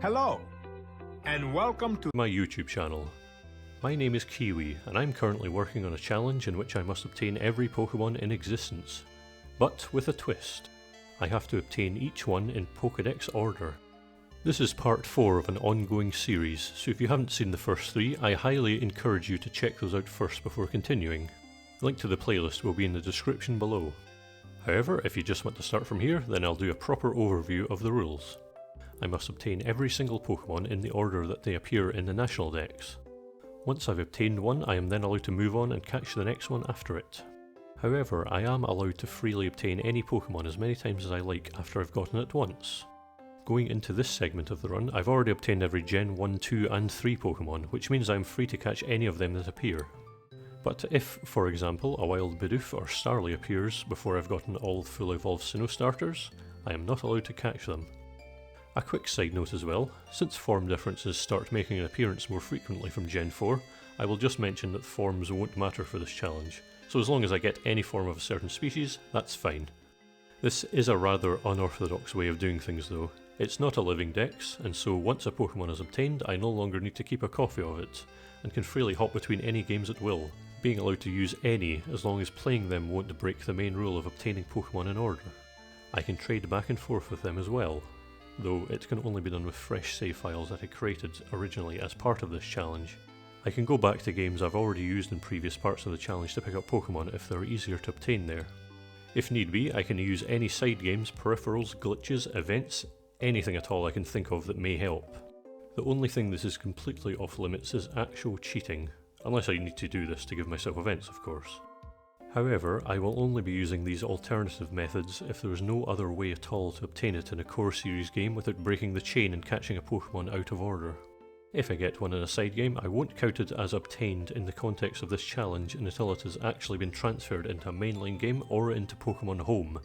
Hello, and welcome to my YouTube channel. My name is Kiwi, and I'm currently working on a challenge in which I must obtain every Pokémon in existence. But with a twist. I have to obtain each one in Pokédex order. This is part 4 of an ongoing series, so if you haven't seen the first 3, I highly encourage you to check those out first before continuing. The link to the playlist will be in the description below. However, if you just want to start from here, then I'll do a proper overview of the rules. I must obtain every single Pokémon in the order that they appear in the National Dex. Once I've obtained one, I am then allowed to move on and catch the next one after it. However, I am allowed to freely obtain any Pokémon as many times as I like after I've gotten it once. Going into this segment of the run, I've already obtained every Gen 1, 2 and 3 Pokémon, which means I'm free to catch any of them that appear. But if, for example, a wild Bidoof or Starly appears before I've gotten all full evolved Sinnoh starters, I am not allowed to catch them. A quick side note as well, since form differences start making an appearance more frequently from Gen 4, I will just mention that forms won't matter for this challenge, so as long as I get any form of a certain species, that's fine. This is a rather unorthodox way of doing things though. It's not a living dex, and so once a Pokémon is obtained, I no longer need to keep a copy of it, and can freely hop between any games at will, being allowed to use any as long as playing them won't break the main rule of obtaining Pokémon in order. I can trade back and forth with them as well, though it can only be done with fresh save files that I created originally as part of this challenge. I can go back to games I've already used in previous parts of the challenge to pick up Pokémon if they're easier to obtain there. If need be, I can use any side games, peripherals, glitches, events, anything at all I can think of that may help. The only thing that is completely off limits is actual cheating, unless I need to do this to give myself events of course. However, I will only be using these alternative methods if there is no other way at all to obtain it in a core series game without breaking the chain and catching a Pokémon out of order. If I get one in a side game, I won't count it as obtained in the context of this challenge until it has actually been transferred into a mainline game or into Pokémon HOME.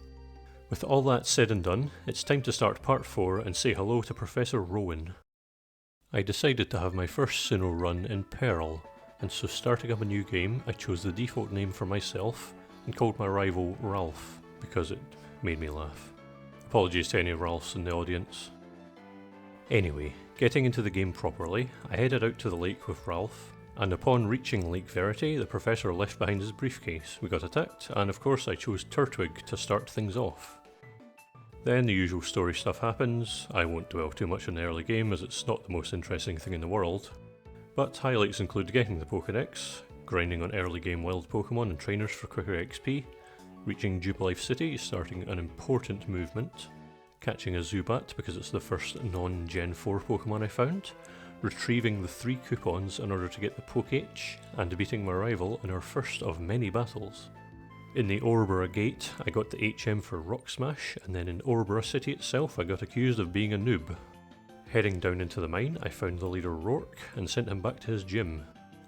With all that said and done, it's time to start part 4 and say hello to Professor Rowan. I decided to have my first Sinnoh run in Peril, and so starting up a new game, I chose the default name for myself and called my rival Ralph, because it made me laugh. Apologies to any Ralphs in the audience. Anyway, getting into the game properly, I headed out to the lake with Ralph, and upon reaching Lake Verity, the professor left behind his briefcase. We got attacked, and of course I chose Turtwig to start things off. Then the usual story stuff happens. I won't dwell too much on the early game as it's not the most interesting thing in the world. But highlights include getting the Pokédex, grinding on early game wild Pokémon and trainers for quicker XP, reaching Jubilife City, starting an important movement, catching a Zubat because it's the first non-Gen 4 Pokémon I found, retrieving the 3 coupons in order to get the Pokédex, and beating my rival in our first of many battles. In the Orbora Gate, I got the HM for Rock Smash, and then in Orbora City itself I got accused of being a noob. Heading down into the mine, I found the leader Rourke and sent him back to his gym.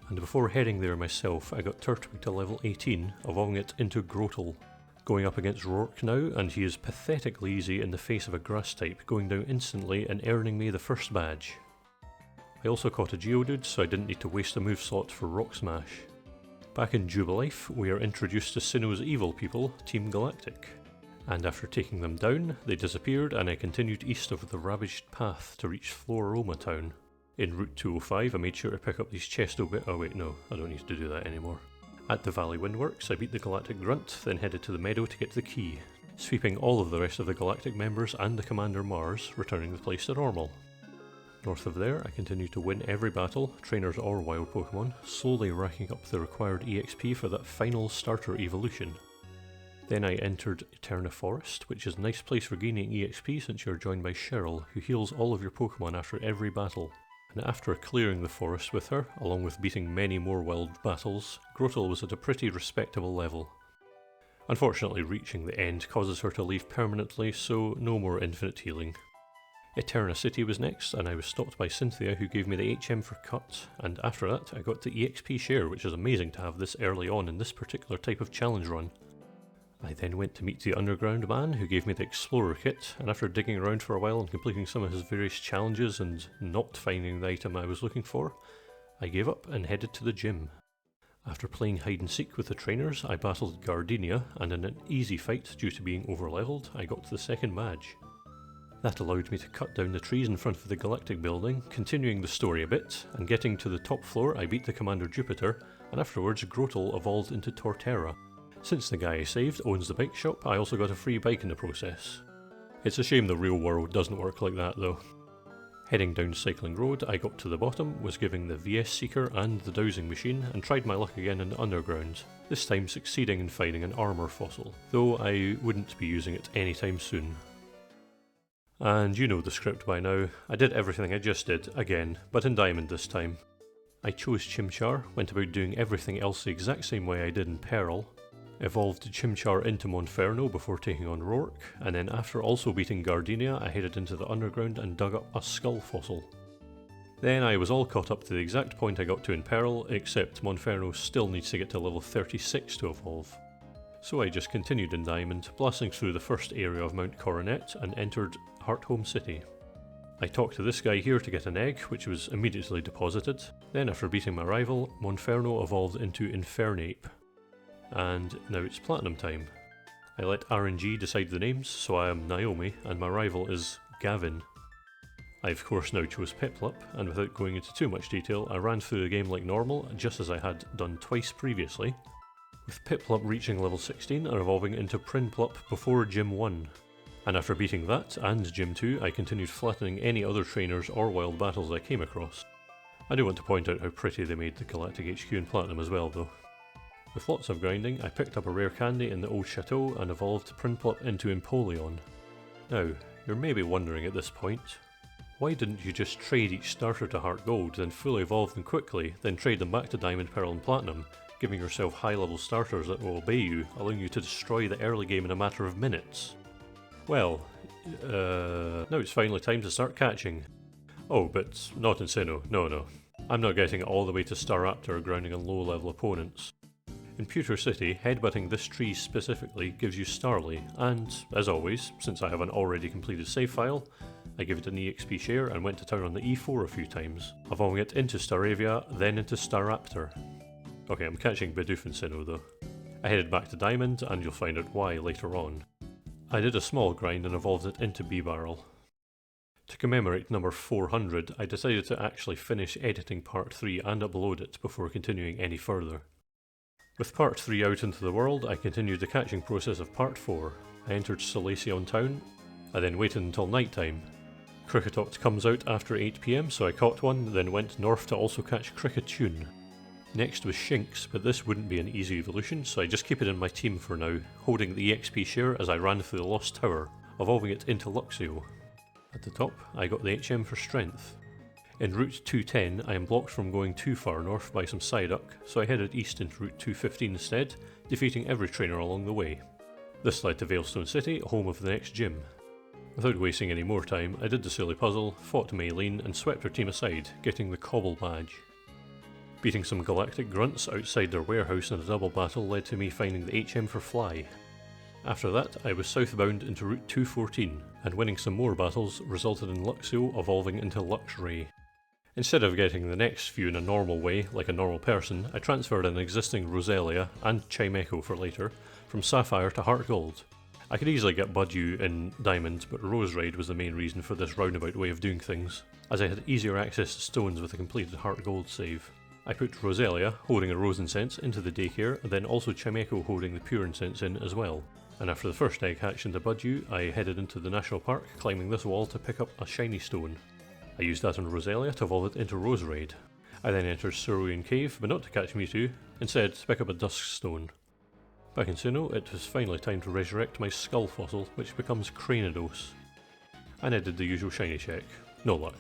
And before heading there myself, I got Turtwig to level 18, evolving it into Grotle. Going up against Rourke now, and he is pathetically easy in the face of a grass type, going down instantly and earning me the first badge. I also caught a Geodude, so I didn't need to waste a move slot for Rock Smash. Back in Jubilife, we are introduced to Sinnoh's evil people, Team Galactic. And after taking them down, they disappeared and I continued east of the ravaged path to reach Floroma Town. In Route 205 I made sure to pick up these chesto bit- oh wait no, I don't need to do that anymore. At the Valley Windworks I beat the Galactic Grunt, then headed to the meadow to get the key, sweeping all of the rest of the Galactic members and the Commander Mars, returning the place to normal. North of there I continued to win every battle, trainers or wild Pokemon, slowly racking up the required EXP for that final starter evolution. Then I entered Eterna Forest, which is a nice place for gaining EXP since you're joined by Cheryl, who heals all of your Pokemon after every battle. And after clearing the forest with her, along with beating many more wild battles, Grotle was at a pretty respectable level. Unfortunately, reaching the end causes her to leave permanently, so no more infinite healing. Eterna City was next, and I was stopped by Cynthia who gave me the HM for Cut, and after that I got the EXP share, which is amazing to have this early on in this particular type of challenge run. I then went to meet the Underground Man who gave me the Explorer Kit, and after digging around for a while and completing some of his various challenges and not finding the item I was looking for, I gave up and headed to the gym. After playing hide and seek with the trainers, I battled Gardenia, and in an easy fight due to being overleveled, I got the second badge. That allowed me to cut down the trees in front of the Galactic building, continuing the story a bit, and getting to the top floor I beat the Commander Jupiter, and afterwards Grotle evolved into Torterra. Since the guy I saved owns the bike shop, I also got a free bike in the process. It's a shame the real world doesn't work like that though. Heading down Cycling Road, I got to the bottom, was given the VS Seeker and the dowsing machine, and tried my luck again in the underground, this time succeeding in finding an armour fossil, though I wouldn't be using it anytime soon. And you know the script by now. I did everything I just did, again, but in Diamond this time. I chose Chimchar, went about doing everything else the exact same way I did in Pearl, evolved Chimchar into Monferno before taking on Rourke, and then after also beating Gardenia I headed into the underground and dug up a skull fossil. Then I was all caught up to the exact point I got to in Pearl, except Monferno still needs to get to level 36 to evolve. So I just continued in Diamond, blasting through the first area of Mount Coronet and entered Home City. I talked to this guy here to get an egg, which was immediately deposited. Then after beating my rival, Monferno evolved into Infernape. And now it's Platinum time. I let RNG decide the names, so I am Naomi, and my rival is Gavin. I of course now chose Piplup, and without going into too much detail, I ran through the game like normal, just as I had done twice previously, with Piplup reaching level 16 and evolving into Prinplup before Gym 1. And after beating that, and Gym 2, I continued flattening any other trainers or wild battles I came across. I do want to point out how pretty they made the Galactic HQ in Platinum as well though. With lots of grinding, I picked up a rare candy in the old chateau and evolved Prinplup into Empoleon. Now, you're maybe wondering at this point, why didn't you just trade each starter to Heart Gold, then fully evolve them quickly, then trade them back to Diamond, Pearl and Platinum, giving yourself high level starters that will obey you, allowing you to destroy the early game in a matter of minutes? Well, now it's finally time to start catching. Oh, but not in Sinnoh, no. I'm not getting it all the way to Staraptor grounding on low level opponents. In Pewter City, headbutting this tree specifically gives you Starly, and, as always, since I have an already completed save file, I give it an EXP share and went to town on the E4 a few times, evolving it into Staravia, then into Staraptor. Okay, I'm catching Bidoof and Sinnoh though. I headed back to Diamond, and you'll find out why later on. I did a small grind and evolved it into B-Barrel. To commemorate number 400, I decided to actually finish editing part 3 and upload it before continuing any further. With part 3 out into the world, I continued the catching process of part 4. I entered Solaceon Town, I then waited until night time. Kricketot comes out after 8 PM, so I caught one, then went north to also catch Kricketune. Next was Shinx, but this wouldn't be an easy evolution, so I just keep it in my team for now, holding the EXP share as I ran through the Lost Tower, evolving it into Luxio. At the top, I got the HM for Strength. In Route 210, I am blocked from going too far north by some Psyduck, so I headed east into Route 215 instead, defeating every trainer along the way. This led to Veilstone City, home of the next gym. Without wasting any more time, I did the silly puzzle, fought Maylene, and swept her team aside, getting the Cobble badge. Beating some Galactic grunts outside their warehouse in a double battle led to me finding the HM for Fly. After that, I was southbound into Route 214, and winning some more battles resulted in Luxio evolving into Luxray. Instead of getting the next few in a normal way, like a normal person, I transferred an existing Roselia, and Chimecho for later, from Sapphire to Heart Gold. I could easily get Budew in Diamond, but Roserade was the main reason for this roundabout way of doing things, as I had easier access to stones with a completed Heart Gold save. I put Roselia, holding a Rose Incense, into the daycare, and then also Chimecho holding the Pure Incense in as well. And after the first egg hatched into Budew, I headed into the National Park, climbing this wall to pick up a shiny stone. I used that on Roselia to evolve it into Roserade. I then entered Cerulean Cave, but not to catch Mewtwo, instead to pick up a Dusk Stone. Back in Sinnoh, it was finally time to resurrect my Skull Fossil, which becomes Cranidos. And I did the usual shiny check. No luck.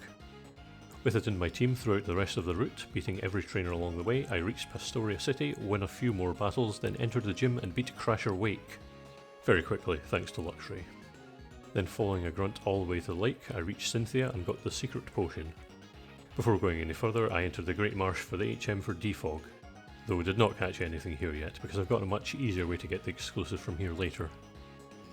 With it in my team throughout the rest of the route, beating every trainer along the way, I reached Pastoria City, won a few more battles, then entered the gym and beat Crasher Wake. Very quickly, thanks to Luxray. Then following a grunt all the way to the lake, I reached Cynthia and got the secret potion. Before going any further, I entered the Great Marsh for the HM for Defog, though did not catch anything here yet, because I've got a much easier way to get the exclusive from here later.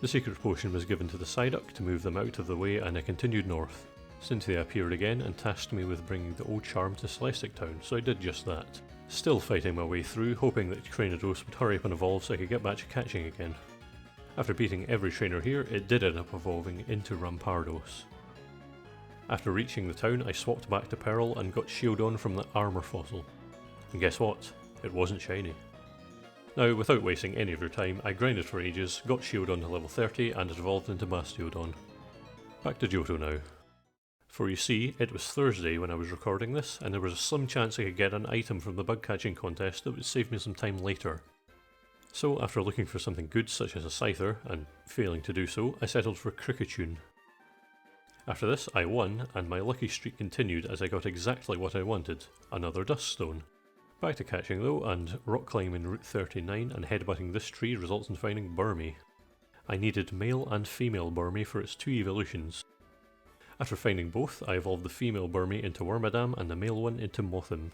The secret potion was given to the Psyduck to move them out of the way, and I continued north. Cynthia appeared again and tasked me with bringing the old charm to Celestic Town, so I did just that. Still fighting my way through, hoping that Cranidos would hurry up and evolve so I could get back to catching again. After beating every trainer here, it did end up evolving into Rampardos. After reaching the town, I swapped back to Pearl and got Shieldon from the armor fossil. And guess what? It wasn't shiny. Now, without wasting any of your time, I grinded for ages, got Shieldon to level 30 and it evolved into Bastiodon. Back to Johto now. For you see, it was Thursday when I was recording this, and there was a slim chance I could get an item from the bug catching contest that would save me some time later. So after looking for something good such as a Scyther, and failing to do so, I settled for Kricketune. After this I won, and my lucky streak continued as I got exactly what I wanted, another Duststone. Back to catching though, and rock climbing Route 39 and headbutting this tree results in finding Burmy. I needed male and female Burmy for its 2 evolutions. After finding both, I evolved the female Burmy into Wormadam and the male one into Mothim.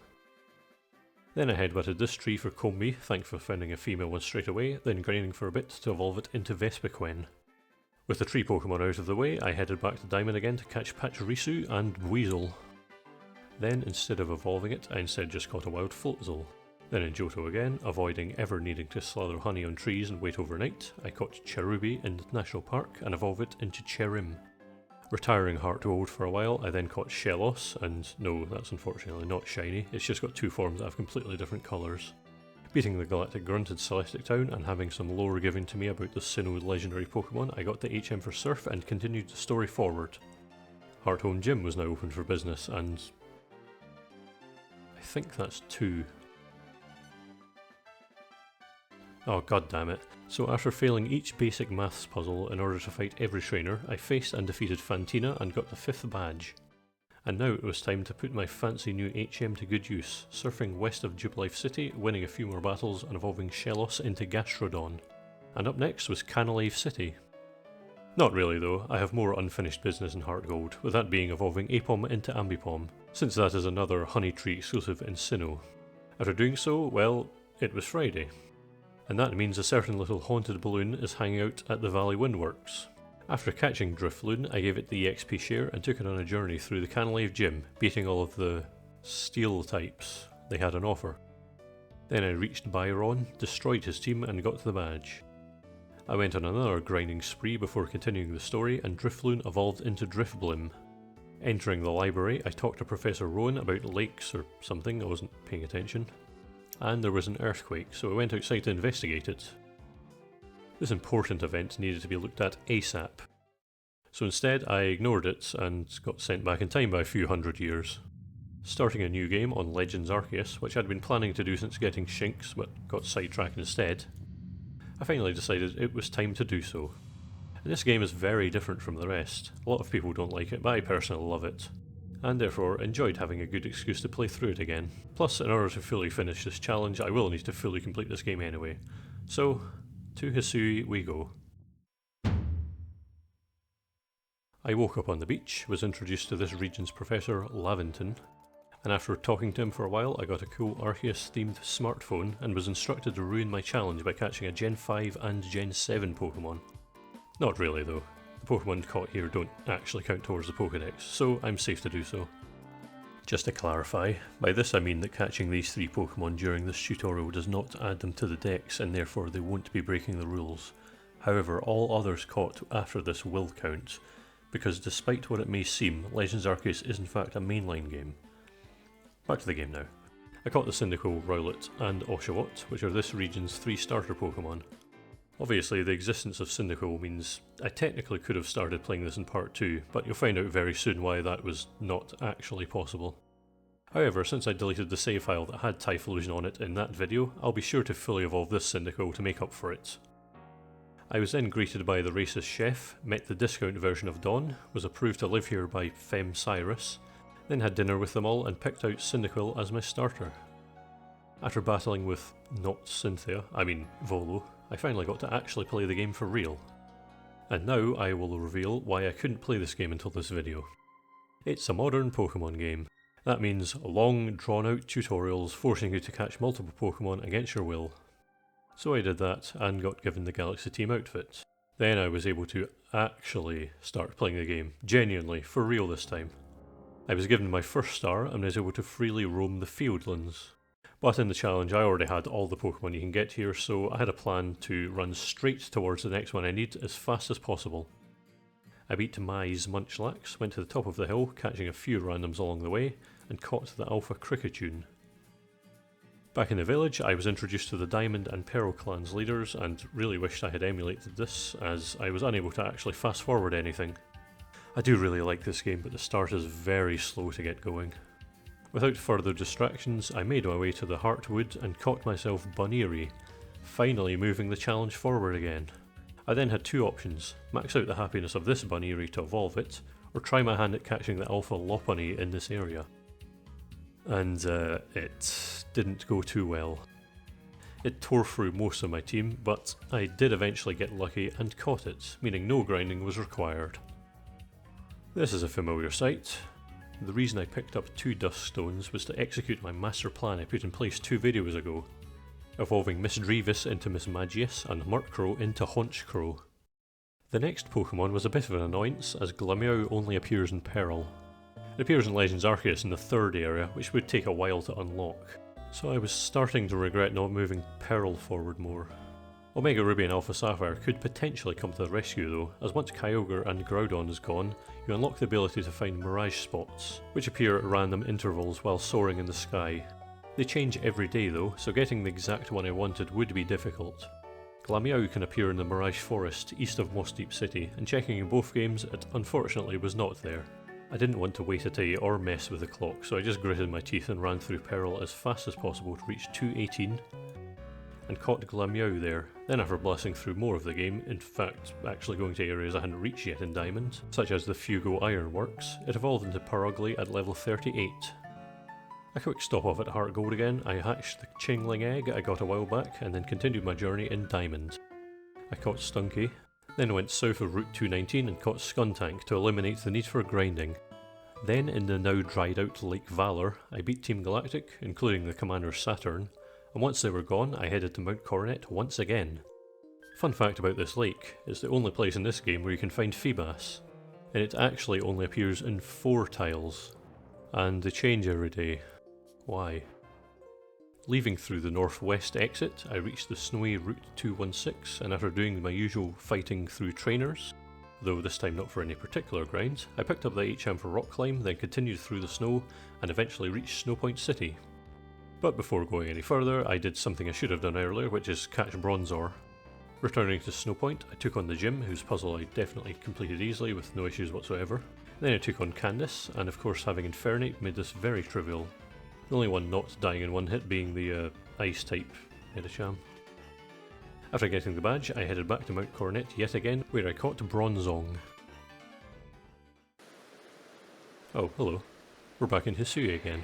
Then I headbutted this tree for Combi, thanks for finding a female one straight away, then grinding for a bit to evolve it into Vespiquen. With the tree Pokemon out of the way, I headed back to Diamond again to catch Pachirisu and Weasel. Then, instead of evolving it, I instead just caught a wild Floatzel. Then in Johto again, avoiding ever needing to slather honey on trees and wait overnight, I caught Cherubi in the National Park and evolved it into Cherim. Retiring Heartgold for a while, I then caught Shellos, and no, that's unfortunately not shiny, it's just got 2 forms that have completely different colours. Beating the Galactic Grunt in Celestic Town and having some lore given to me about the Sinnoh legendary Pokemon, I got the HM for Surf and continued the story forward. Hearthome Gym was now open for business, and I think that's 2. Oh god damn it. So after failing each basic maths puzzle in order to fight every trainer, I faced and defeated Fantina and got the 5th badge. And now it was time to put my fancy new HM to good use, surfing west of Jubilife City, winning a few more battles and evolving Shellos into Gastrodon. And up next was Canalave City. Not really though, I have more unfinished business in Heartgold, with that being evolving Apom into Ambipom, since that is another Honey Tree exclusive in Sinnoh. After doing so, well, it was Friday. And that means a certain little haunted balloon is hanging out at the Valley Windworks. After catching Drifloon, I gave it the EXP share and took it on a journey through the Canalave Gym, beating all of the steel types they had on offer. Then I reached Byron, destroyed his team and got the badge. I went on another grinding spree before continuing the story and Drifloon evolved into Drifblim. Entering the library, I talked to Professor Rowan about lakes or something, I wasn't paying attention. And there was an earthquake, so I went outside to investigate it. This important event needed to be looked at ASAP. So instead I ignored it and got sent back in time by a few hundred years. Starting a new game on Legends Arceus, which I'd been planning to do since getting Shinx but got sidetracked instead, I finally decided it was time to do so. And this game is very different from the rest. A lot of people don't like it, but I personally love it. And therefore enjoyed having a good excuse to play through it again. Plus, in order to fully finish this challenge, I will need to fully complete this game anyway. So, to Hisui we go. I woke up on the beach, was introduced to this region's Professor Laventon, and after talking to him for a while I got a cool Arceus themed smartphone and was instructed to ruin my challenge by catching a Gen 5 and Gen 7 Pokémon. Not really though. The Pokemon caught here don't actually count towards the Pokédex, so I'm safe to do so. Just to clarify, by this I mean that catching these 3 Pokemon during this tutorial does not add them to the Dex and therefore they won't be breaking the rules. However, all others caught after this will count, because despite what it may seem, Legends Arceus is in fact a mainline game. Back to the game now. I caught the Cyndaquil, Rowlet and Oshawott, which are this region's 3 starter Pokemon. Obviously, the existence of Cyndaquil means I technically could have started playing this in part 2, but you'll find out very soon why that was not actually possible. However, since I deleted the save file that had Typhlosion on it in that video, I'll be sure to fully evolve this Cyndaquil to make up for it. I was then greeted by the racist chef, met the discount version of Dawn, was approved to live here by Femme Cyrus, then had dinner with them all and picked out Cyndaquil as my starter. After battling with not Cynthia, I mean Volo, I finally got to actually play the game for real. And now I will reveal why I couldn't play this game until this video. It's a modern Pokemon game. That means long, drawn-out tutorials forcing you to catch multiple Pokemon against your will. So I did that and got given the Galaxy Team outfit. Then I was able to actually start playing the game, genuinely, for real this time. I was given my first star and was able to freely roam the Fieldlands. But in the challenge I already had all the Pokemon you can get here, so I had a plan to run straight towards the next one I need as fast as possible. I beat Mai's Munchlax, went to the top of the hill, catching a few randoms along the way, and caught the Alpha Kricketune. Back in the village, I was introduced to the Diamond and Pearl clans leaders, and really wished I had emulated this, as I was unable to actually fast forward anything. I do really like this game, but the start is very slow to get going. Without further distractions, I made my way to the Heartwood and caught myself Buneary, finally moving the challenge forward again. I then had two options: max out the happiness of this Buneary to evolve it, or try my hand at catching the Alpha Lopunny in this area. And it didn't go too well. It tore through most of my team, but I did eventually get lucky and caught it, meaning no grinding was required. This is a familiar sight. The reason I picked up 2 Dusk Stones was to execute my master plan I put in place 2 videos ago, evolving Miss Drevis into Miss Magius and Murkrow into Honchkrow. The next Pokemon was a bit of an annoyance, as Glameow only appears in Pearl. It appears in Legends Arceus in the 3rd area, which would take a while to unlock, so I was starting to regret not moving Pearl forward more. Omega Ruby and Alpha Sapphire could potentially come to the rescue though, as once Kyogre and Groudon is gone, you unlock the ability to find Mirage Spots, which appear at random intervals while soaring in the sky. They change every day though, so getting the exact one I wanted would be difficult. Glameow can appear in the Mirage Forest east of Moss Deep City, and checking in both games it unfortunately was not there. I didn't want to wait a day or mess with the clock, so I just gritted my teeth and ran through Pearl as fast as possible to reach 218 and caught Glameow there. Then after blasting through more of the game, in fact actually going to areas I hadn't reached yet in Diamond, such as the Fugo Ironworks, it evolved into Purugly at level 38. A quick stop off at Heart Gold again, I hatched the Chingling egg I got a while back and then continued my journey in Diamond. I caught Stunky, then went south of Route 219 and caught Skuntank to eliminate the need for grinding. Then in the now dried out Lake Valor, I beat Team Galactic, including the Commander Saturn, and once they were gone I headed to Mount Coronet once again. Fun fact about this lake, it's the only place in this game where you can find Feebas, and it actually only appears in 4 tiles, and they change every day. Why? Leaving through the northwest exit, I reached the snowy Route 216, and after doing my usual fighting through trainers, though this time not for any particular grind, I picked up the HM for rock climb, then continued through the snow, and eventually reached Snowpoint City. But before going any further, I did something I should have done earlier, which is catch Bronzor. Returning to Snowpoint, I took on the gym, whose puzzle I definitely completed easily with no issues whatsoever. Then I took on Candace, and of course having Infernape made this very trivial. The only one not dying in one hit being the Ice-type Medicham. After getting the badge, I headed back to Mount Coronet yet again, where I caught Bronzong. Oh, hello. We're back in Hisui again.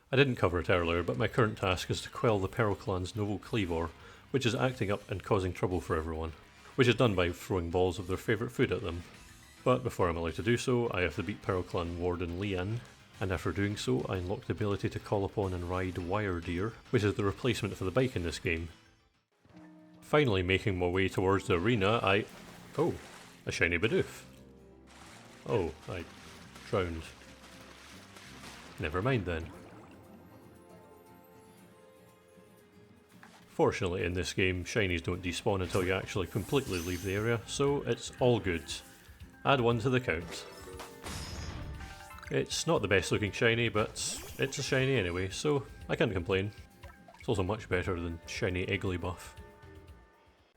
I didn't cover it earlier, but my current task is to quell the Pearl Clan's Noble Cleavor, which is acting up and causing trouble for everyone, which is done by throwing balls of their favourite food at them. But before I'm allowed to do so, I have to beat Pearl Clan Warden Lian, and after doing so I unlock the ability to call upon and ride Wire Deer, which is the replacement for the bike in this game. Finally making my way towards the arena, oh, a shiny Bidoof. Oh, I drowned. Never mind then. Fortunately in this game, shinies don't despawn until you actually completely leave the area, so it's all good. Add 1 to the count. It's not the best looking shiny, but it's a shiny anyway, so I can't complain. It's also much better than shiny Igglybuff.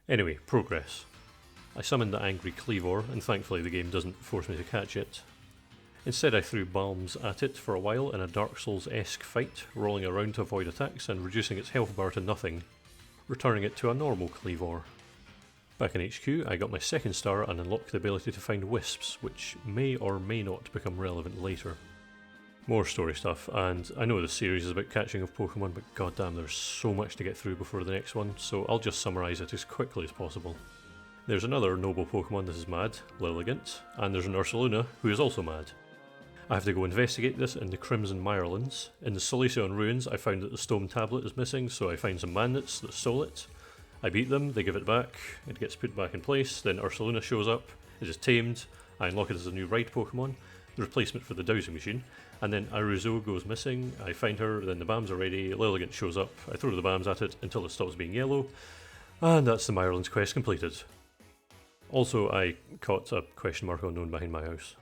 Anyway, progress. I summoned the angry Cleavor, and thankfully the game doesn't force me to catch it. Instead I threw Balms at it for a while in a Dark Souls-esque fight, rolling around to avoid attacks and reducing its health bar to nothing, returning it to a normal Cleavor. Back in HQ, I got my 2nd star and unlocked the ability to find Wisps, which may or may not become relevant later. More story stuff, and I know this series is about catching of Pokemon, but goddamn there's so much to get through before the next one, so I'll just summarise it as quickly as possible. There's another noble Pokemon that is mad, Lilligant, and there's an Ursaluna who is also mad. I have to go investigate this in the Crimson Mirelands. In the Solaceon ruins I found that the Stone Tablet is missing, so I find some bandits that stole it. I beat them, they give it back, it gets put back in place, then Ursaluna shows up, it is tamed, I unlock it as a new ride Pokemon, the replacement for the dowsing machine, and then Aruzo goes missing, I find her, then the BAMs are ready, Lilligant shows up, I throw the BAMs at it until it stops being yellow, and that's the Myrlands quest completed. Also, I caught a question mark unknown behind my house.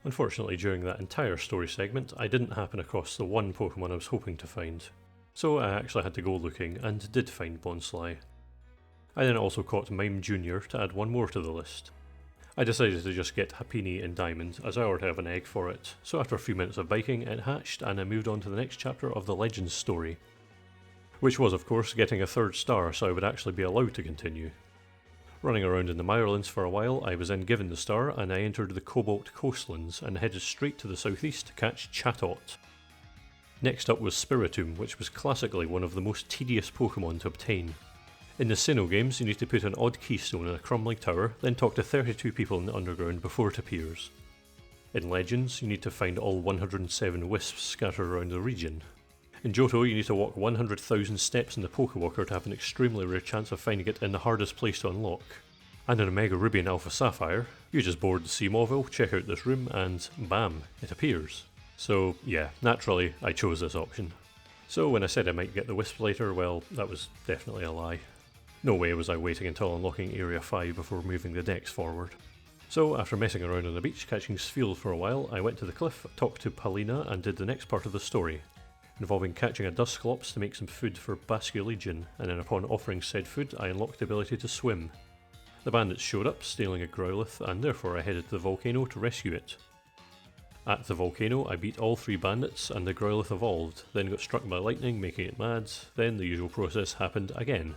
Unfortunately, during that entire story segment, I didn't happen across the one Pokemon I was hoping to find, so I actually had to go looking and did find Bonsly. I then also caught Mime Jr. to add one more to the list. I decided to just get Happiny in Diamond, as I already have an egg for it, so after a few minutes of biking it hatched and I moved on to the next chapter of the Legends story. Which was of course getting a 3rd star so I would actually be allowed to continue. Running around in the Myrlands for a while, I was then given the star and I entered the Cobalt Coastlands and headed straight to the southeast to catch Chatot. Next up was Spiritomb, which was classically one of the most tedious Pokemon to obtain. In the Sinnoh games, you need to put an odd keystone in a crumbling tower, then talk to 32 people in the underground before it appears. In Legends, you need to find all 107 wisps scattered around the region. In Johto, you need to walk 100,000 steps in the Pokewalker to have an extremely rare chance of finding it in the hardest place to unlock. And in Omega Ruby and Alpha Sapphire, you just board the Seamawville, check out this room, and bam, it appears. So yeah, naturally, I chose this option. So when I said I might get the wisp later, well, that was definitely a lie. No way was I waiting until unlocking Area 5 before moving the Dex forward. So after messing around on the beach catching Spheal for a while, I went to the cliff, talked to Palina and did the next part of the story, involving catching a Dusclops to make some food for Basculegion, and then upon offering said food I unlocked the ability to swim. The bandits showed up, stealing a Growlithe, and therefore I headed to the volcano to rescue it. At the volcano I beat all 3 bandits and the Growlithe evolved, then got struck by lightning making it mad, then the usual process happened again.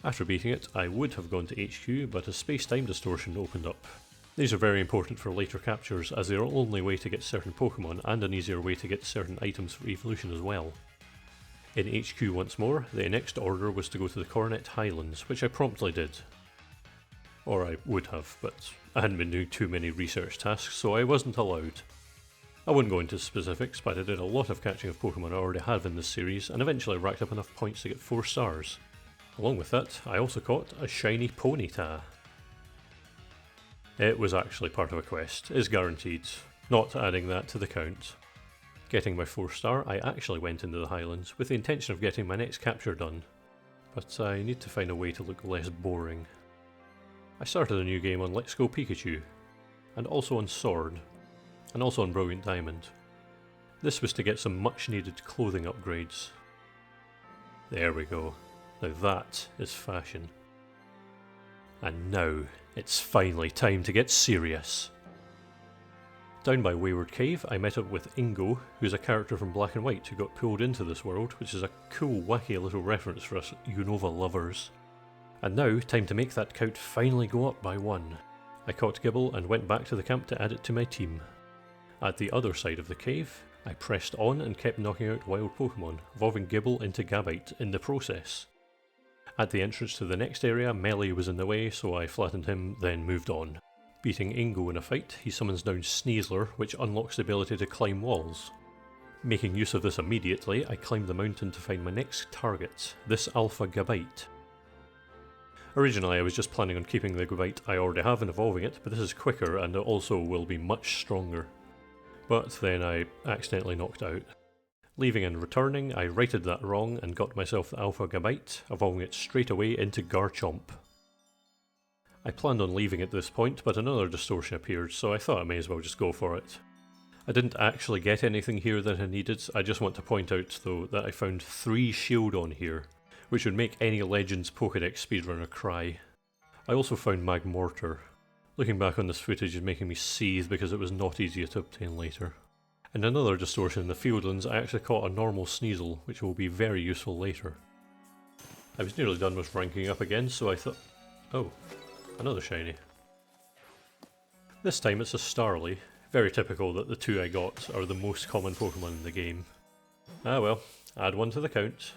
After beating it, I would have gone to HQ, but a space-time distortion opened up. These are very important for later captures, as they are the only way to get certain Pokemon, and an easier way to get certain items for evolution as well. In HQ once more, the next order was to go to the Coronet Highlands, which I promptly did. Or I would have, but I hadn't been doing too many research tasks, so I wasn't allowed. I wouldn't go into specifics, but I did a lot of catching of Pokemon I already have in this series, and eventually racked up enough points to get 4 stars. Along with that, I also caught a shiny Ponyta. It was actually part of a quest, is guaranteed, not adding that to the count. Getting my 4 star, I actually went into the Highlands with the intention of getting my next capture done, but I need to find a way to look less boring. I started a new game on Let's Go Pikachu, and also on Sword, and also on Brilliant Diamond. This was to get some much needed clothing upgrades. There we go. Now that is fashion. And now, it's finally time to get serious. Down by Wayward Cave, I met up with Ingo, who's a character from Black and White who got pulled into this world, which is a cool, wacky little reference for us Unova lovers. And now, time to make that count finally go up by 1. I caught Gibble and went back to the camp to add it to my team. At the other side of the cave, I pressed on and kept knocking out wild Pokemon, evolving Gibble into Gabite in the process. At the entrance to the next area, Melee was in the way, so I flattened him, then moved on. Beating Ingo in a fight, he summons down Sneasler, which unlocks the ability to climb walls. Making use of this immediately, I climbed the mountain to find my next target, this Alpha Gabite. Originally I was just planning on keeping the Gabite I already have and evolving it, but this is quicker and it also will be much stronger. But then I accidentally knocked out. Leaving and returning, I righted that wrong and got myself the Alpha Gabite, evolving it straight away into Garchomp. I planned on leaving at this point, but another distortion appeared, so I thought I may as well just go for it. I didn't actually get anything here that I needed. I just want to point out though that I found 3 Shieldon here, which would make any Legends Pokédex speedrunner cry. I also found Magmortar. Looking back on this footage is making me seethe because it was not easier to obtain later. In another distortion in the Fieldlands, I actually caught a normal Sneasel, which will be very useful later. I was nearly done with ranking up again, so I thought... oh, another shiny. This time it's a Starly. Very typical that the 2 I got are the most common Pokemon in the game. Ah well, add 1 to the count.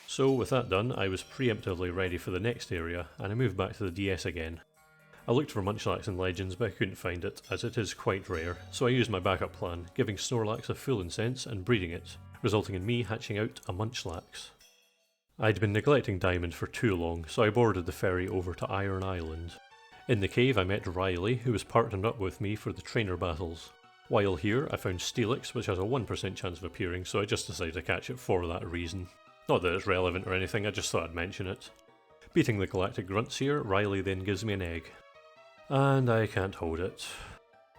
So with that done, I was preemptively ready for the next area, and I moved back to the DS again. I looked for Munchlax in Legends, but I couldn't find it, as it is quite rare, so I used my backup plan, giving Snorlax a full incense and breeding it, resulting in me hatching out a Munchlax. I'd been neglecting Diamond for too long, so I boarded the ferry over to Iron Island. In the cave I met Riley, who was partnered up with me for the trainer battles. While here I found Steelix, which has a 1% chance of appearing, so I just decided to catch it for that reason. Not that it's relevant or anything, I just thought I'd mention it. Beating the Galactic Grunts here, Riley then gives me an egg. And I can't hold it.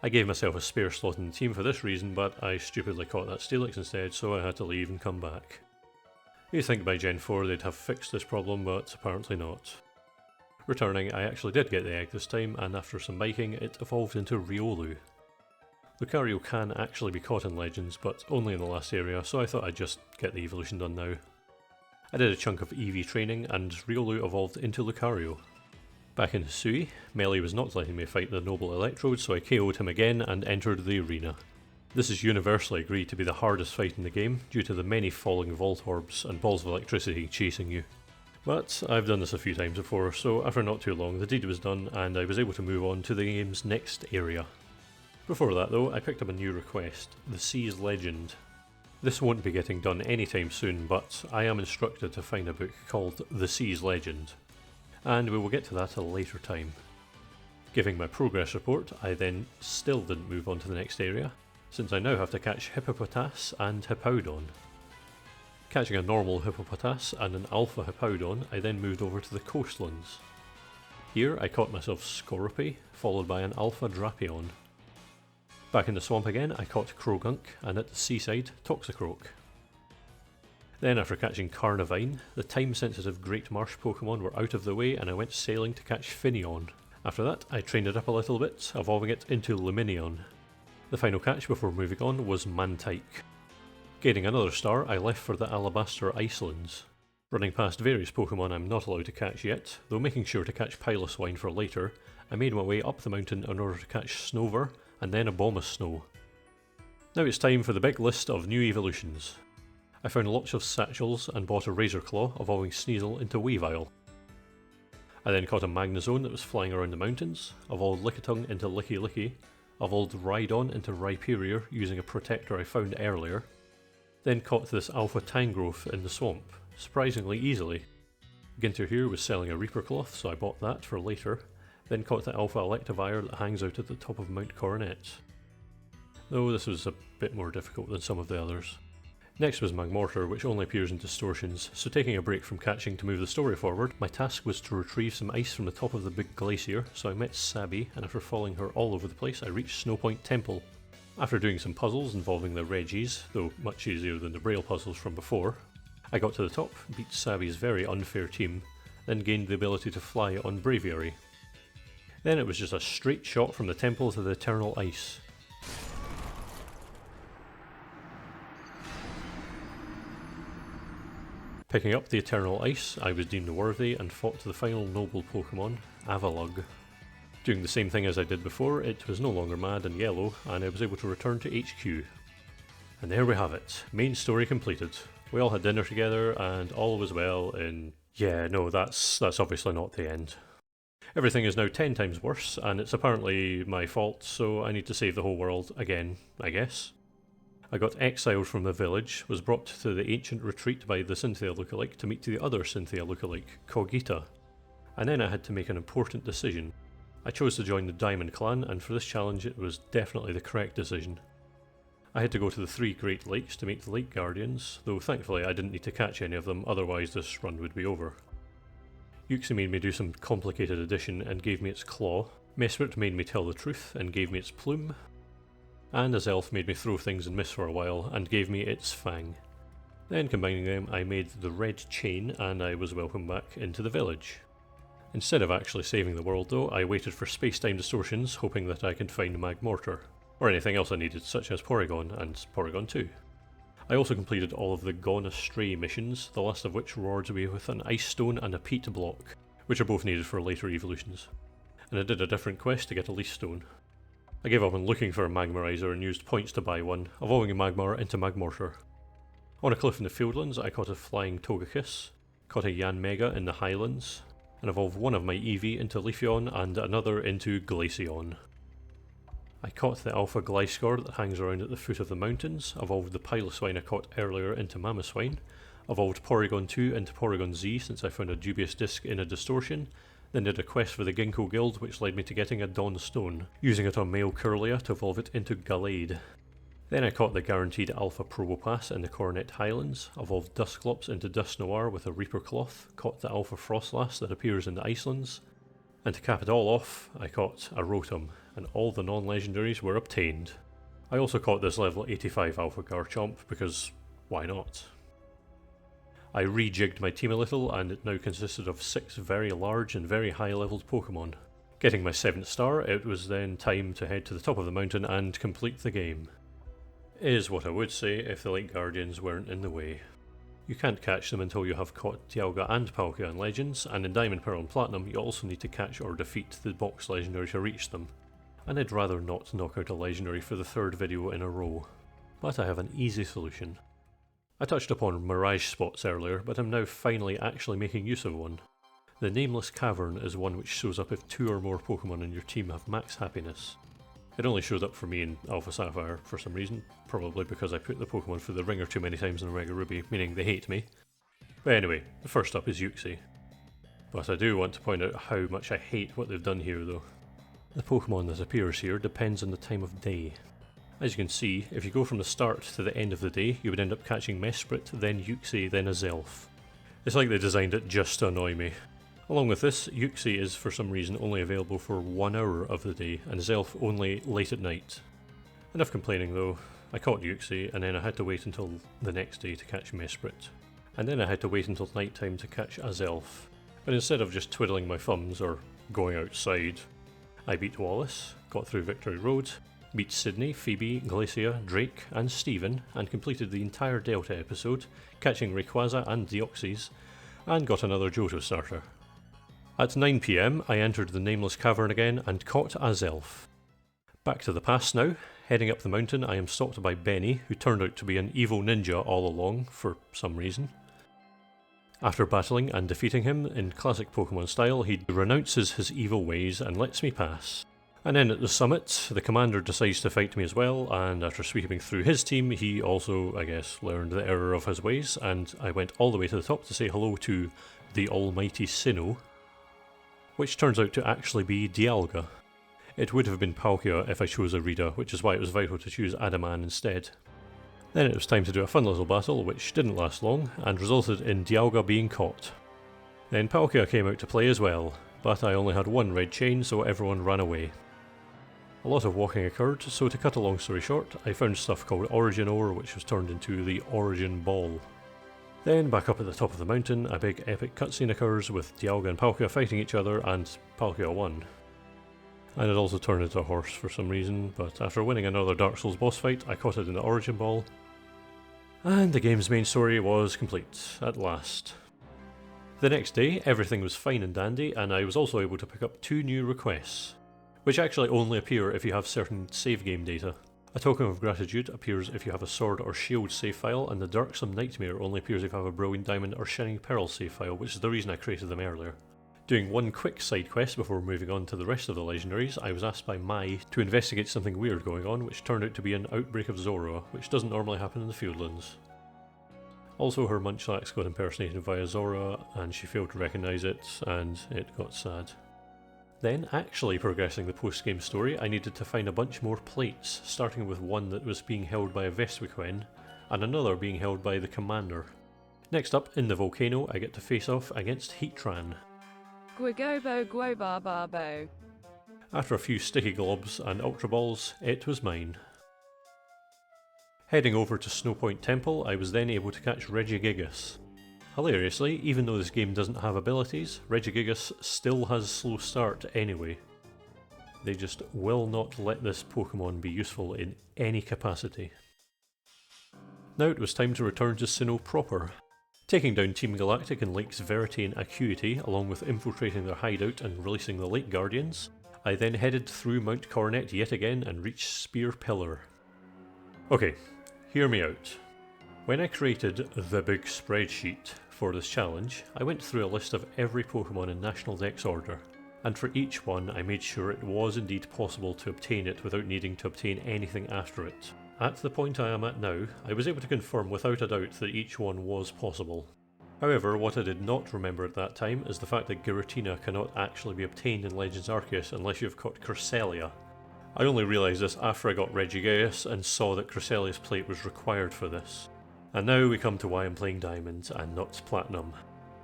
I gave myself a spare slot in the team for this reason, but I stupidly caught that Steelix instead, so I had to leave and come back. You'd think by Gen 4 they'd have fixed this problem, but apparently not. Returning, I actually did get the egg this time, and after some biking, it evolved into Riolu. Lucario can actually be caught in Legends, but only in the last area, so I thought I'd just get the evolution done now. I did a chunk of EV training, and Riolu evolved into Lucario. Back in Hisui, Melee was not letting me fight the Noble Electrode, so I KO'd him again and entered the arena. This is universally agreed to be the hardest fight in the game, due to the many falling Volt Orbs and balls of electricity chasing you. But I've done this a few times before, so after not too long the deed was done and I was able to move on to the game's next area. Before that though, I picked up a new request, the Sea's Legend. This won't be getting done anytime soon, but I am instructed to find a book called The Sea's Legend, and we will get to that at a later time. Giving my progress report, I then still didn't move on to the next area, since I now have to catch Hippopotas and Hippowdon. Catching a normal Hippopotas and an Alpha Hippowdon, I then moved over to the coastlands. Here I caught myself Scorpy, followed by an Alpha Drapion. Back in the swamp again, I caught Krogunk, and at the seaside, Toxicroak. Then after catching Carnivine, the time-sensitive Great Marsh Pokémon were out of the way and I went sailing to catch Finneon. After that, I trained it up a little bit, evolving it into Luminion. The final catch before moving on was Mantike. Gaining another star, I left for the Alabaster Icelands. Running past various Pokémon I'm not allowed to catch yet, though making sure to catch Piloswine for later, I made my way up the mountain in order to catch Snover, and then Abomasnow. Now it's time for the big list of new evolutions. I found lots of Satchels and bought a Razorclaw, evolving Sneasel into Weavile. I then caught a Magnezone that was flying around the mountains, evolved Lickitung into Licky, evolved Rhydon into Rhyperior using a protector I found earlier, then caught this Alpha Tangrowth in the swamp, surprisingly easily. Ginter here was selling a Reaper Cloth, so I bought that for later, then caught the Alpha Electivire that hangs out at the top of Mount Coronet. Though this was a bit more difficult than some of the others. Next was Magmortar, which only appears in distortions, so taking a break from catching to move the story forward, my task was to retrieve some ice from the top of the big glacier, so I met Sabby, and after following her all over the place I reached Snowpoint Temple. After doing some puzzles involving the Reggies, though much easier than the Braille puzzles from before, I got to the top, beat Sabby's very unfair team, then gained the ability to fly on Braviary. Then it was just a straight shot from the temple to the Eternal Ice. Picking up the Eternal Ice, I was deemed worthy and fought to the final noble Pokémon, Avalugg. Doing the same thing as I did before, it was no longer mad and yellow, and I was able to return to HQ. And there we have it, main story completed. We all had dinner together, and all was well in... Yeah, no, that's obviously not the end. Everything is now 10 times worse, and it's apparently my fault, so I need to save the whole world again, I guess. I got exiled from the village, was brought to the ancient retreat by the Cynthia lookalike to meet the other Cynthia lookalike, Cogita. And then I had to make an important decision. I chose to join the Diamond Clan, and for this challenge it was definitely the correct decision. I had to go to the 3 Great Lakes to meet the Lake Guardians, though thankfully I didn't need to catch any of them, otherwise this run would be over. Yuxi made me do some complicated addition and gave me its claw, Mesprit made me tell the truth and gave me its plume, and Azelf made me throw things and miss for a while and gave me its fang. Then combining them I made the red chain and I was welcomed back into the village. Instead of actually saving the world though, I waited for space-time distortions hoping that I could find Magmortar, or anything else I needed such as Porygon and Porygon 2. I also completed all of the Gone Astray missions, the last of which rewards me with an Ice Stone and a Peat Block, which are both needed for later evolutions. And I did a different quest to get a Leaf Stone. I gave up on looking for a Magmarizer and used points to buy one, evolving a Magmar into Magmortar. On a cliff in the Fieldlands I caught a Flying Togekiss, caught a Yanmega in the Highlands, and evolved one of my Eevee into Leafeon and another into Glaceon. I caught the Alpha Gliscor that hangs around at the foot of the mountains, evolved the Piloswine I caught earlier into Mamoswine, evolved Porygon 2 into Porygon Z since I found a dubious disc in a distortion, then did a quest for the Ginkgo Guild which led me to getting a Dawn Stone, using it on male Curlia to evolve it into Gallade. Then I caught the guaranteed Alpha Probopass in the Coronet Highlands, evolved Dusclops into Dust Noir with a Reaper Cloth, caught the Alpha Frostlass that appears in the Icelands, and to cap it all off, I caught a Rotom, and all the non-legendaries were obtained. I also caught this level 85 Alpha Garchomp because why not? I rejigged my team a little and it now consisted of 6 very large and very high leveled Pokemon. Getting my 7th star, it was then time to head to the top of the mountain and complete the game. Is what I would say if the Light Guardians weren't in the way. You can't catch them until you have caught Dialga and Palkia in Legends, and in Diamond, Pearl and Platinum you also need to catch or defeat the box legendary to reach them. And I'd rather not knock out a legendary for the 3rd video in a row. But I have an easy solution. I touched upon Mirage spots earlier, but I'm now finally actually making use of one. The Nameless Cavern is one which shows up if 2 or more Pokemon in your team have max happiness. It only showed up for me in Alpha Sapphire for some reason, probably because I put the Pokemon through the ringer too many times in Omega Ruby, meaning they hate me. But anyway, the first up is Uxie. But I do want to point out how much I hate what they've done here though. The Pokemon that appears here depends on the time of day. As you can see, if you go from the start to the end of the day, you would end up catching Mesprit, then Uxie, then Azelf. It's like they designed it just to annoy me. Along with this, Uxie is for some reason only available for 1 hour of the day, and Azelf only late at night. Enough complaining though. I caught Uxie, and then I had to wait until the next day to catch Mesprit. And then I had to wait until night time to catch Azelf. But instead of just twiddling my thumbs or going outside, I beat Wallace, got through Victory Road, beat Sydney, Phoebe, Glacia, Drake and Steven, and completed the entire Delta episode, catching Rayquaza and Deoxys, and got another Johto starter. At 9 PM I entered the Nameless Cavern again and caught Azelf. Back to the past now. Heading up the mountain I am stopped by Benny, who turned out to be an evil ninja all along for some reason. After battling and defeating him in classic Pokemon style, he renounces his evil ways and lets me pass. And then at the summit, the commander decides to fight me as well, and after sweeping through his team, he also, I guess, learned the error of his ways, and I went all the way to the top to say hello to the almighty Sinnoh, which turns out to actually be Dialga. It would have been Palkia if I chose Arida, which is why it was vital to choose Adaman instead. Then it was time to do a fun little battle, which didn't last long, and resulted in Dialga being caught. Then Palkia came out to play as well, but I only had 1 red chain, so everyone ran away. A lot of walking occurred, so to cut a long story short, I found stuff called Origin Ore, which was turned into the Origin Ball. Then back up at the top of the mountain, a big epic cutscene occurs with Dialga and Palkia fighting each other, and Palkia won. And it also turned into a horse for some reason, but after winning another Dark Souls boss fight, I caught it in the Origin Ball. And the game's main story was complete, at last. The next day, everything was fine and dandy, and I was also able to pick up 2 new requests, which actually only appear if you have certain save game data. A Token of Gratitude appears if you have a Sword or Shield save file, and the Darksome Nightmare only appears if you have a Brilliant Diamond or Shining Pearl save file, which is the reason I created them earlier. Doing one quick side quest before moving on to the rest of the legendaries, I was asked by Mai to investigate something weird going on, which turned out to be an outbreak of Zoroa, which doesn't normally happen in the Fieldlands. Also, her Munchlax got impersonated via Zoroa, and she failed to recognise it, and it got sad. Then, actually progressing the post-game story, I needed to find a bunch more plates, starting with one that was being held by a Vespiquen, and another being held by the Commander. Next up, in the volcano, I get to face off against Heatran. Gwigobo Gwobarbabo. After a few sticky globs and Ultra Balls, it was mine. Heading over to Snowpoint Temple, I was then able to catch Regigigas. Hilariously, even though this game doesn't have abilities, Regigigas still has slow start anyway. They just will not let this Pokemon be useful in any capacity. Now it was time to return to Sinnoh proper. Taking down Team Galactic in Lakes Verity and Acuity, along with infiltrating their hideout and releasing the Lake Guardians, I then headed through Mount Coronet yet again and reached Spear Pillar. Okay, hear me out. When I created the big spreadsheet for this challenge, I went through a list of every Pokemon in National Dex order, and for each one I made sure it was indeed possible to obtain it without needing to obtain anything after it. At the point I am at now, I was able to confirm without a doubt that each one was possible. However, what I did not remember at that time is the fact that Giratina cannot actually be obtained in Legends Arceus unless you've caught Cresselia. I only realised this after I got Regigigas and saw that Cresselia's plate was required for this. And now we come to why I'm playing Diamond and not Platinum.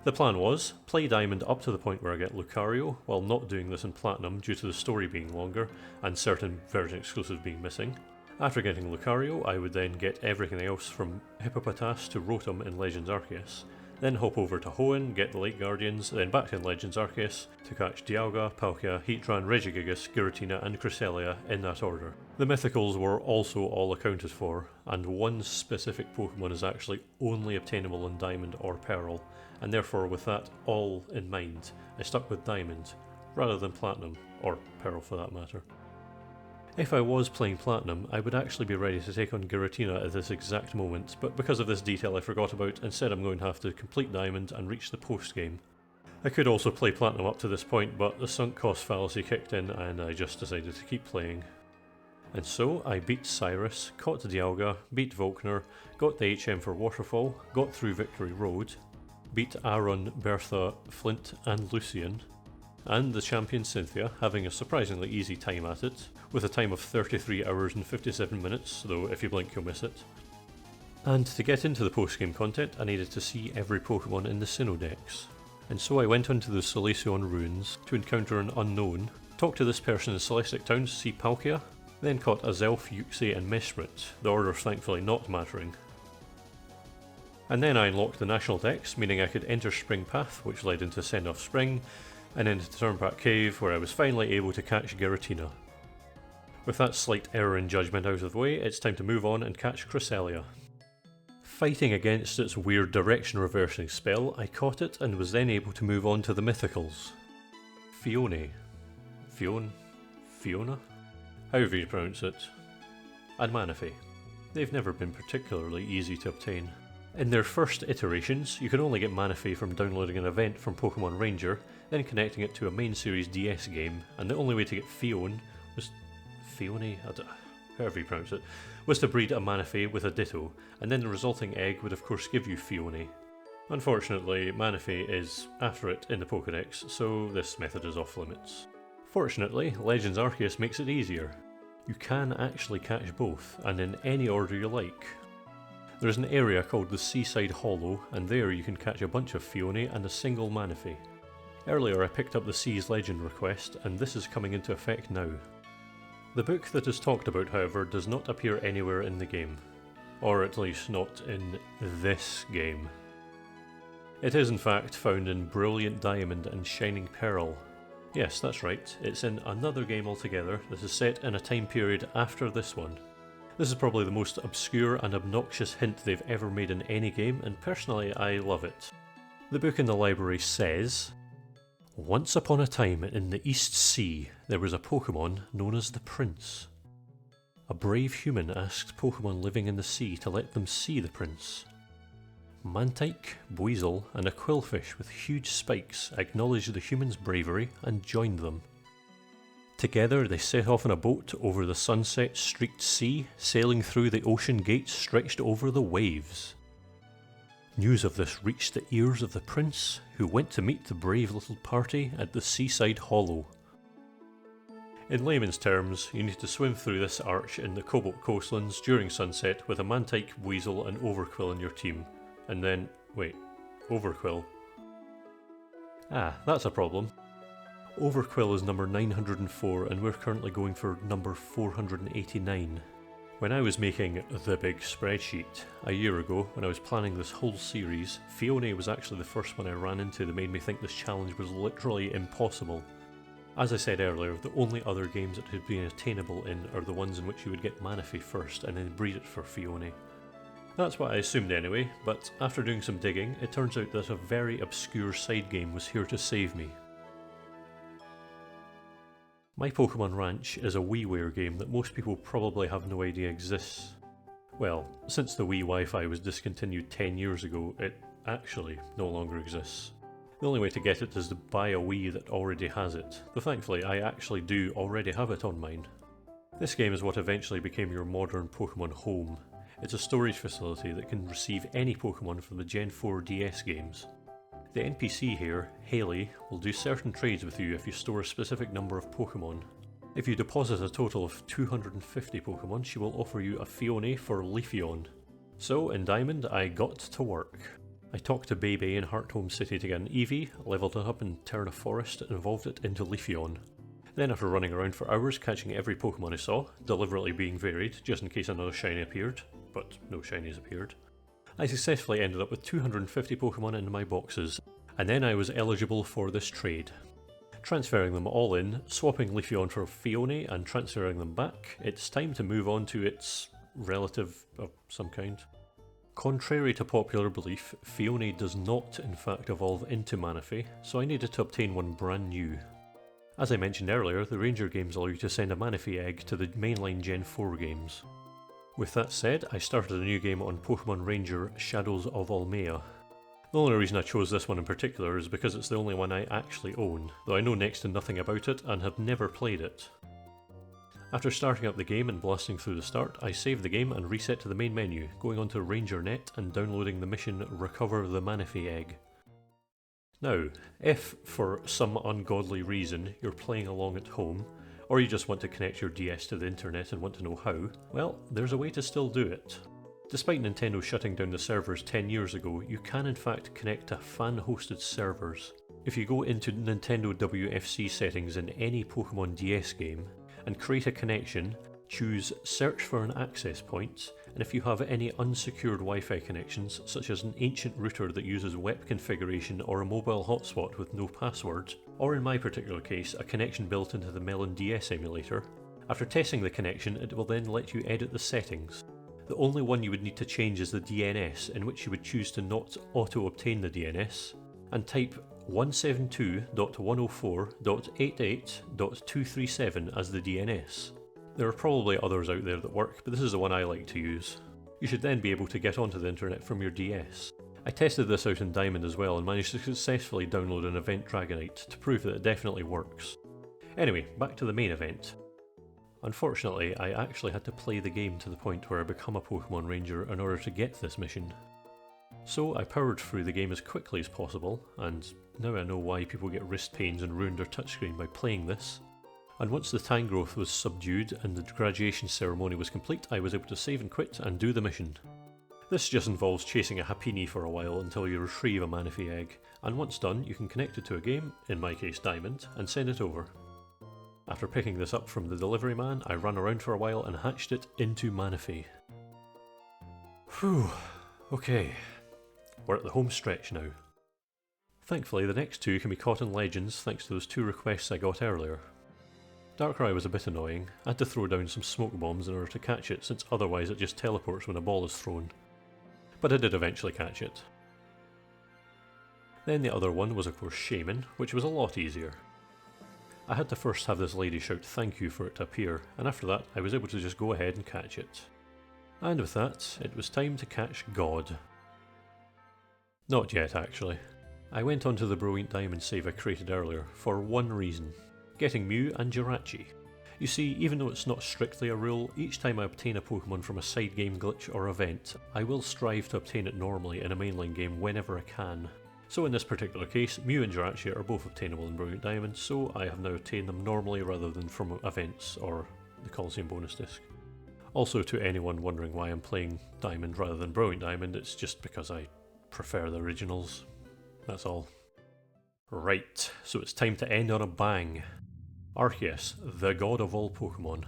The plan was, play Diamond up to the point where I get Lucario, while not doing this in Platinum due to the story being longer and certain version exclusives being missing. After getting Lucario, I would then get everything else from Hippopotas to Rotom in Legends Arceus, then hop over to Hoenn, get the Lake Guardians, then back in Legends Arceus to catch Dialga, Palkia, Heatran, Regigigas, Giratina and Cresselia in that order. The Mythicals were also all accounted for, and one specific Pokemon is actually only obtainable in Diamond or Pearl, and therefore with that all in mind, I stuck with Diamond, rather than Platinum, or Pearl for that matter. If I was playing Platinum, I would actually be ready to take on Giratina at this exact moment, but because of this detail I forgot about, instead I'm going to have to complete Diamond and reach the post-game. I could also play Platinum up to this point, but the sunk cost fallacy kicked in and I just decided to keep playing. And so I beat Cyrus, caught Dialga, beat Volkner, got the HM for Waterfall, got through Victory Road, beat Aaron, Bertha, Flint and Lucian, and the champion Cynthia, having a surprisingly easy time at it, with a time of 33 hours and 57 minutes, though if you blink you'll miss it. And to get into the post-game content I needed to see every Pokémon in the Sinnoh Dex. And so I went onto the Solaceon ruins to encounter an unknown, talked to this person in Celestic Town to see Palkia, then caught Azelf, Uxie and Mesprit, the orders thankfully not mattering. And then I unlocked the National Dex, meaning I could enter Spring Path, which led into Send Off Spring, and into Turnback Cave, where I was finally able to catch Giratina. With that slight error in judgment out of the way, it's time to move on and catch Cresselia. Fighting against its weird direction reversing spell, I caught it and was then able to move on to the Mythicals. Fiona? However you pronounce it. And Manaphy. They've never been particularly easy to obtain. In their first iterations, you can only get Manaphy from downloading an event from Pokemon Ranger, then connecting it to a main series DS game, and the only way to get Fiona was... however you pronounce it, was to breed a Manaphy with a Ditto, and then the resulting egg would of course give you Fiona. Unfortunately, Manaphy is after it in the Pokédex, so this method is off limits. Fortunately, Legends Arceus makes it easier. You can actually catch both, and in any order you like. There's an area called the Seaside Hollow, and there you can catch a bunch of Fiona and a single Manaphy. Earlier I picked up the Sea's Legend request, and this is coming into effect now. The book that is talked about, however, does not appear anywhere in the game. Or at least not in this game. It is in fact found in Brilliant Diamond and Shining Pearl. Yes, that's right, it's in another game altogether that is set in a time period after this one. This is probably the most obscure and obnoxious hint they've ever made in any game, and personally I love it. The book in the library says, "Once upon a time in the East Sea, there was a Pokémon known as the Prince. A brave human asked Pokémon living in the sea to let them see the Prince. Mantike, Buizel, and a quillfish with huge spikes acknowledged the human's bravery and joined them. Together they set off on a boat over the sunset-streaked sea, sailing through the ocean gates stretched over the waves. News of this reached the ears of the prince, who went to meet the brave little party at the Seaside Hollow." In layman's terms, you need to swim through this arch in the Cobalt coastlands during sunset with a Mantike, Weasel and Overquill in your team. And then... wait, Overquill? Ah, that's a problem. Overquill is number 904 and we're currently going for number 489. When I was making the big spreadsheet a year ago, when I was planning this whole series, Fiona was actually the first one I ran into that made me think this challenge was literally impossible. As I said earlier, the only other games it had been attainable in are the ones in which you would get Manaphy first and then breed it for Fiona. That's what I assumed anyway, but after doing some digging, it turns out that a very obscure side game was here to save me. My Pokémon Ranch is a WiiWare game that most people probably have no idea exists. Well, since the Wii Wi-Fi was discontinued 10 years ago, it actually no longer exists. The only way to get it is to buy a Wii that already has it, though thankfully I actually do already have it on mine. This game is what eventually became your modern Pokémon HOME. It's a storage facility that can receive any Pokémon from the Gen 4 DS games. The NPC here, Haley, will do certain trades with you if you store a specific number of Pokémon. If you deposit a total of 250 Pokémon, she will offer you a Phione for Leafeon. So, in Diamond, I got to work. I talked to Bebe in Home City to get an Eevee, leveled it up in Terna Forest and evolved it into Leafeon. Then after running around for hours catching every Pokémon I saw, deliberately being varied just in case another shiny appeared, but no shinies appeared, I successfully ended up with 250 Pokémon in my boxes, and then I was eligible for this trade. Transferring them all in, swapping Leafeon for Phione and transferring them back, it's time to move on to its relative of some kind. Contrary to popular belief, Phione does not in fact evolve into Manaphy, so I needed to obtain one brand new. As I mentioned earlier, the Ranger games allow you to send a Manaphy egg to the mainline Gen 4 games. With that said, I started a new game on Pokémon Ranger Shadows of Almea. The only reason I chose this one in particular is because it's the only one I actually own, though I know next to nothing about it and have never played it. After starting up the game and blasting through the start, I saved the game and reset to the main menu, going onto RangerNet and downloading the mission Recover the Manaphy Egg. Now, if for some ungodly reason you're playing along at home, or you just want to connect your DS to the internet and want to know how, well, there's a way to still do it. Despite Nintendo shutting down the servers 10 years ago, you can in fact connect to fan-hosted servers. If you go into Nintendo WFC settings in any Pokémon DS game, and create a connection, choose Search for an access point, and if you have any unsecured Wi-Fi connections, such as an ancient router that uses WEP configuration or a mobile hotspot with no password, or in my particular case, a connection built into the Melon DS emulator, after testing the connection it will then let you edit the settings. The only one you would need to change is the DNS, in which you would choose to not auto-obtain the DNS, and type 172.104.88.237 as the DNS. There are probably others out there that work, but this is the one I like to use. You should then be able to get onto the internet from your DS. I tested this out in Diamond as well and managed to successfully download an event Dragonite to prove that it definitely works. Anyway, back to the main event. Unfortunately, I actually had to play the game to the point where I become a Pokémon Ranger in order to get this mission. So I powered through the game as quickly as possible, and now I know why people get wrist pains and ruin their touchscreen by playing this. And once the Tangrowth was subdued and the graduation ceremony was complete, I was able to save and quit and do the mission. This just involves chasing a Happiny for a while until you retrieve a Manaphy egg, and once done you can connect it to a game, in my case Diamond, and send it over. After picking this up from the delivery man, I ran around for a while and hatched it into Manaphy. Whew, okay. We're at the home stretch now. Thankfully the next two can be caught in Legends thanks to those two requests I got earlier. Darkrai was a bit annoying. I had to throw down some smoke bombs in order to catch it, since otherwise it just teleports when a ball is thrown. But I did eventually catch it. Then the other one was of course Shaman, which was a lot easier. I had to first have this lady shout thank you for it to appear, and after that I was able to just go ahead and catch it. And with that, it was time to catch God. Not yet actually. I went onto the Brilliant Diamond save I created earlier for one reason. Getting Mew and Jirachi. You see, even though it's not strictly a rule, each time I obtain a Pokémon from a side game glitch or event, I will strive to obtain it normally in a mainline game whenever I can. So in this particular case, Mew and Jirachi are both obtainable in Brilliant Diamond, so I have now obtained them normally rather than from events or the Coliseum bonus disc. Also, to anyone wondering why I'm playing Diamond rather than Brilliant Diamond, it's just because I prefer the originals. That's all. Right, so it's time to end on a bang. Arceus, the god of all Pokémon.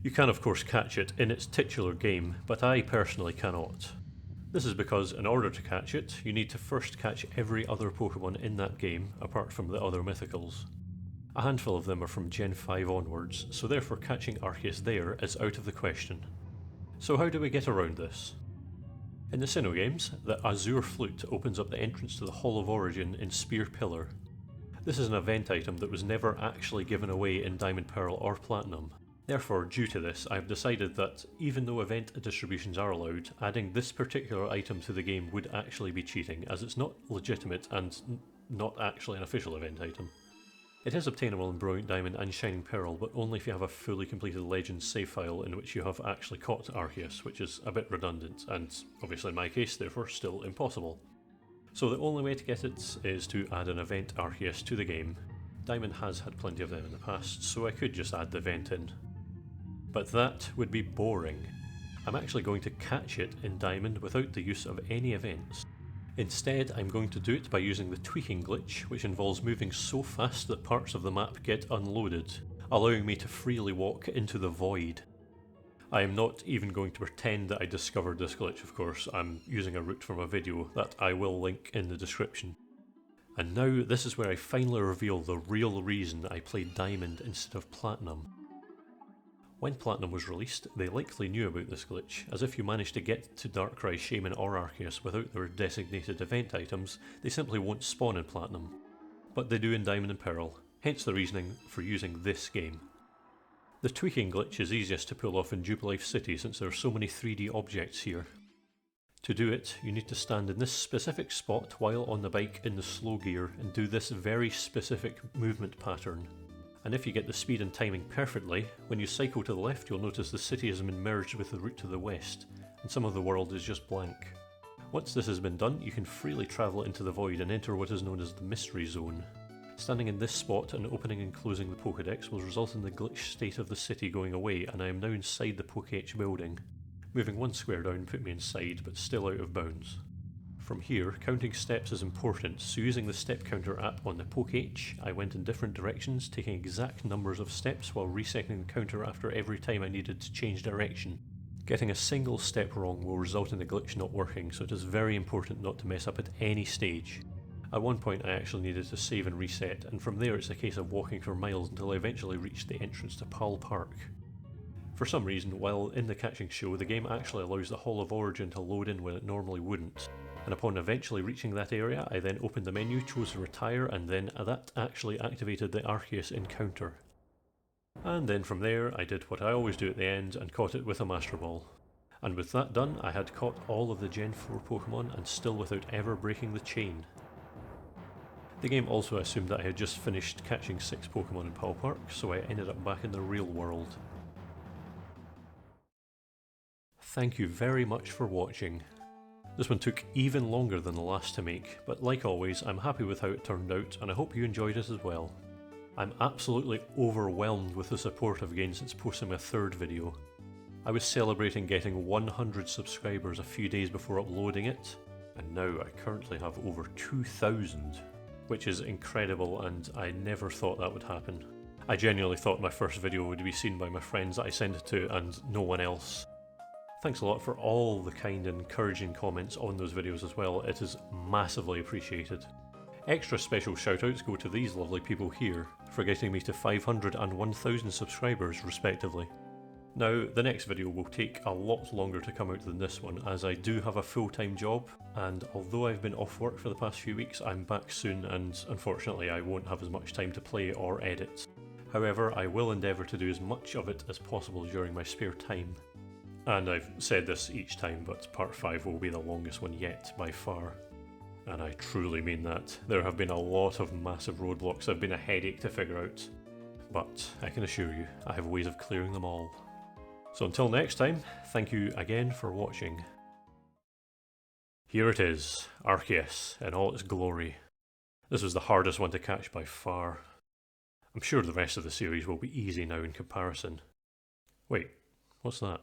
You can of course catch it in its titular game, but I personally cannot. This is because in order to catch it, you need to first catch every other Pokémon in that game, apart from the other mythicals. A handful of them are from Gen 5 onwards, so therefore catching Arceus there is out of the question. So how do we get around this? In the Sinnoh games, the Azure Flute opens up the entrance to the Hall of Origin in Spear Pillar. This is an event item that was never actually given away in Diamond Pearl or Platinum. Therefore, due to this, I have decided that even though event distributions are allowed, adding this particular item to the game would actually be cheating, as it's not legitimate and not actually an official event item. It is obtainable in Brilliant Diamond and Shining Pearl, but only if you have a fully completed Legends save file in which you have actually caught Arceus, which is a bit redundant, and obviously in my case, therefore still impossible. So the only way to get it is to add an event Arceus to the game. Diamond has had plenty of them in the past, so I could just add the event in. But that would be boring. I'm actually going to catch it in Diamond without the use of any events. Instead, I'm going to do it by using the tweaking glitch, which involves moving so fast that parts of the map get unloaded, allowing me to freely walk into the void. I am not even going to pretend that I discovered this glitch, of course. I'm using a route from a video that I will link in the description. And now this is where I finally reveal the real reason I played Diamond instead of Platinum. When Platinum was released, they likely knew about this glitch, as if you managed to get to Darkrai, Shaman or Arceus without their designated event items, they simply won't spawn in Platinum. But they do in Diamond and Pearl, hence the reasoning for using this game. The tweaking glitch is easiest to pull off in Jubilife City since there are so many 3D objects here. To do it, you need to stand in this specific spot while on the bike in the slow gear and do this very specific movement pattern. And if you get the speed and timing perfectly, when you cycle to the left you'll notice the city has been merged with the route to the west, and some of the world is just blank. Once this has been done, you can freely travel into the void and enter what is known as the Mystery Zone. Standing in this spot and opening and closing the Pokédex will result in the glitch state of the city going away, and I am now inside the Poké building. Moving one square down put me inside, but still out of bounds. From here, counting steps is important, so using the step counter app on the Poké, I went in different directions, taking exact numbers of steps while resetting the counter after every time I needed to change direction. Getting a single step wrong will result in the glitch not working, so it is very important not to mess up at any stage. At one point I actually needed to save and reset, and from there it's a case of walking for miles until I eventually reached the entrance to Pal Park. For some reason, while in the catching show, the game actually allows the Hall of Origin to load in when it normally wouldn't. And upon eventually reaching that area, I then opened the menu, chose to retire, and then that actually activated the Arceus encounter. And then from there, I did what I always do at the end and caught it with a Master Ball. And with that done, I had caught all of the Gen 4 Pokémon and still without ever breaking the chain. The game also assumed that I had just finished catching 6 Pokémon in Pal Park, so I ended up back in the real world. Thank you very much for watching. This one took even longer than the last to make, but like always, I'm happy with how it turned out and I hope you enjoyed it as well. I'm absolutely overwhelmed with the support I've gained since posting my third video. I was celebrating getting 100 subscribers a few days before uploading it, and now I currently have over 2,000, which is incredible and I never thought that would happen. I genuinely thought my first video would be seen by my friends that I sent it to and no one else. Thanks a lot for all the kind and encouraging comments on those videos as well, it is massively appreciated. Extra special shoutouts go to these lovely people here, for getting me to 500 and 1000 subscribers respectively. Now, the next video will take a lot longer to come out than this one, as I do have a full-time job, and although I've been off work for the past few weeks, I'm back soon and unfortunately I won't have as much time to play or edit. However, I will endeavour to do as much of it as possible during my spare time. And I've said this each time, but part 5 will be the longest one yet, by far. And I truly mean that. There have been a lot of massive roadblocks that have been a headache to figure out. But I can assure you, I have ways of clearing them all. So until next time, thank you again for watching. Here it is, Arceus in all its glory. This was the hardest one to catch by far. I'm sure the rest of the series will be easy now in comparison. Wait, what's that?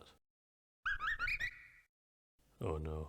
Oh no.